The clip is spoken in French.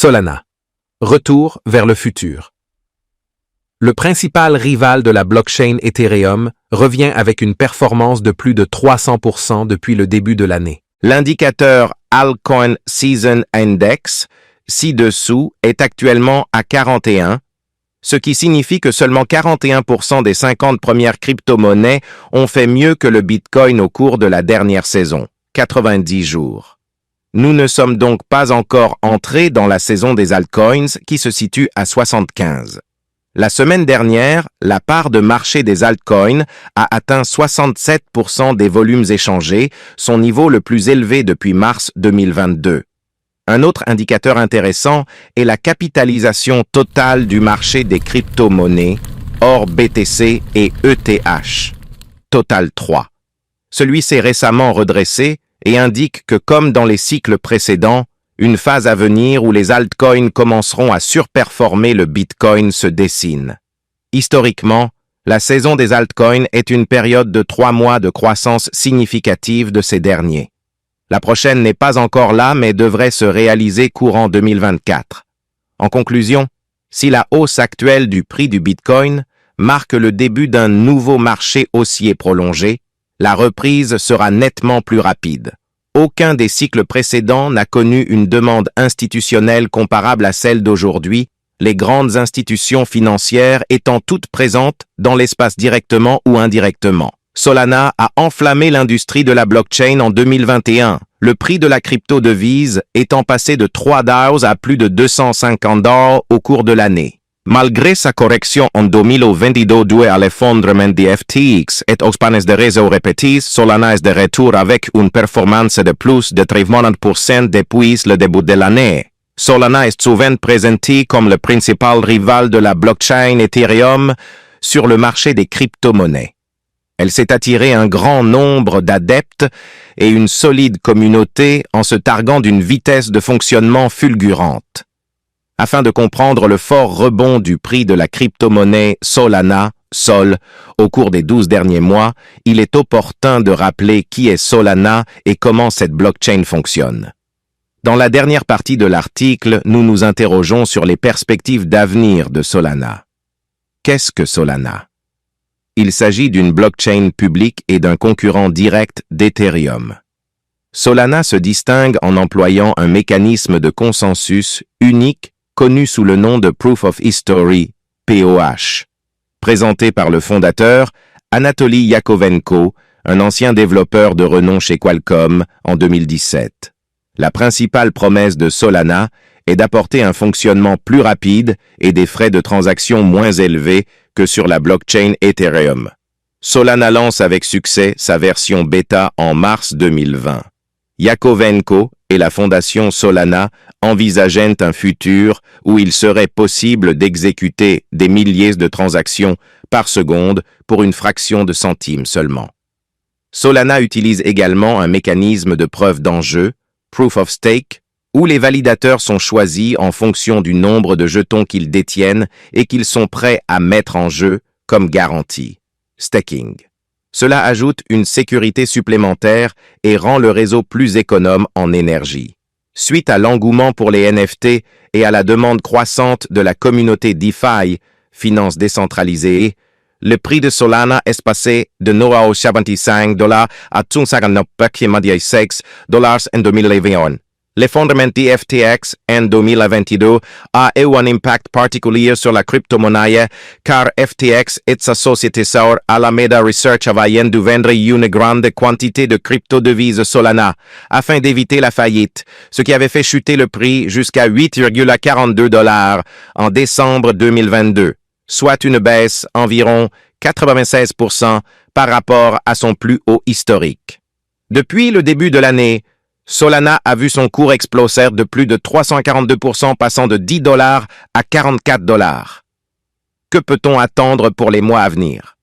Solana. Retour vers le futur. Le principal rival de la blockchain Ethereum revient avec une performance de plus de 300% depuis le début de l'année. L'indicateur Altcoin Season Index, ci-dessous, est actuellement à 41, ce qui signifie que seulement 41% des 50 premières crypto-monnaies ont fait mieux que le Bitcoin au cours de la dernière saison, 90 jours. Nous ne sommes donc pas encore entrés dans la saison des altcoins qui se situe à 75. La semaine dernière, la part de marché des altcoins a atteint 67% des volumes échangés, son niveau le plus élevé depuis mars 2022. Un autre indicateur intéressant est la capitalisation totale du marché des crypto-monnaies, hors BTC et ETH. Total 3. Celui-ci s'est récemment redressé et indique que comme dans les cycles précédents, une phase à venir où les altcoins commenceront à surperformer le Bitcoin se dessine. Historiquement, la saison des altcoins est une période de 3 mois de croissance significative de ces derniers. La prochaine n'est pas encore là, mais devrait se réaliser courant 2024. En conclusion, si la hausse actuelle du prix du Bitcoin marque le début d'un nouveau marché haussier prolongé, la reprise sera nettement plus rapide. Aucun des cycles précédents n'a connu une demande institutionnelle comparable à celle d'aujourd'hui, les grandes institutions financières étant toutes présentes dans l'espace directement ou indirectement. Solana a enflammé l'industrie de la blockchain en 2021, le prix de la crypto-devise étant passé de $3 à plus de $250 au cours de l'année. Malgré sa correction en 2022 due à l'effondrement de FTX et aux pannes de réseau répétées, Solana est de retour avec une performance de plus de 30% depuis le début de l'année. Solana est souvent présenté comme le principal rival de la blockchain Ethereum sur le marché des crypto-monnaies. Elle s'est attirée un grand nombre d'adeptes et une solide communauté en se targuant d'une vitesse de fonctionnement fulgurante. Afin de comprendre le fort rebond du prix de la crypto-monnaie Solana, Sol, au cours des 12 derniers mois, il est opportun de rappeler qui est Solana et comment cette blockchain fonctionne. Dans la dernière partie de l'article, nous nous interrogeons sur les perspectives d'avenir de Solana. Qu'est-ce que Solana? Il s'agit d'une blockchain publique et d'un concurrent direct d'Ethereum. Solana se distingue en employant un mécanisme de consensus unique connu sous le nom de Proof of History, POH. Présenté par le fondateur, Anatoly Yakovenko, un ancien développeur de renom chez Qualcomm en 2017. La principale promesse de Solana est d'apporter un fonctionnement plus rapide et des frais de transaction moins élevés que sur la blockchain Ethereum. Solana lance avec succès sa version bêta en mars 2020. Yakovenko et la fondation Solana envisageaient un futur où il serait possible d'exécuter des milliers de transactions par seconde pour une fraction de centimes seulement. Solana utilise également un mécanisme de preuve d'enjeu, Proof of Stake, où les validateurs sont choisis en fonction du nombre de jetons qu'ils détiennent et qu'ils sont prêts à mettre en jeu comme garantie. Staking. Cela ajoute une sécurité supplémentaire et rend le réseau plus économe en énergie. Suite à l'engouement pour les NFT et à la demande croissante de la communauté DeFi, finance décentralisée, le prix de Solana est passé de $75 à $256 en 2021. L'effondrement de FTX en 2022 a eu un impact particulier sur la crypto-monnaie car FTX et sa société sœur Alameda Research avaient dû vendre une grande quantité de crypto-devises Solana afin d'éviter la faillite, ce qui avait fait chuter le prix jusqu'à $8,42 en décembre 2022, soit une baisse environ 96% par rapport à son plus haut historique. Depuis le début de l'année, Solana a vu son cours exploser de plus de 342%, passant de $10 à $44. Que peut-on attendre pour les mois à venir?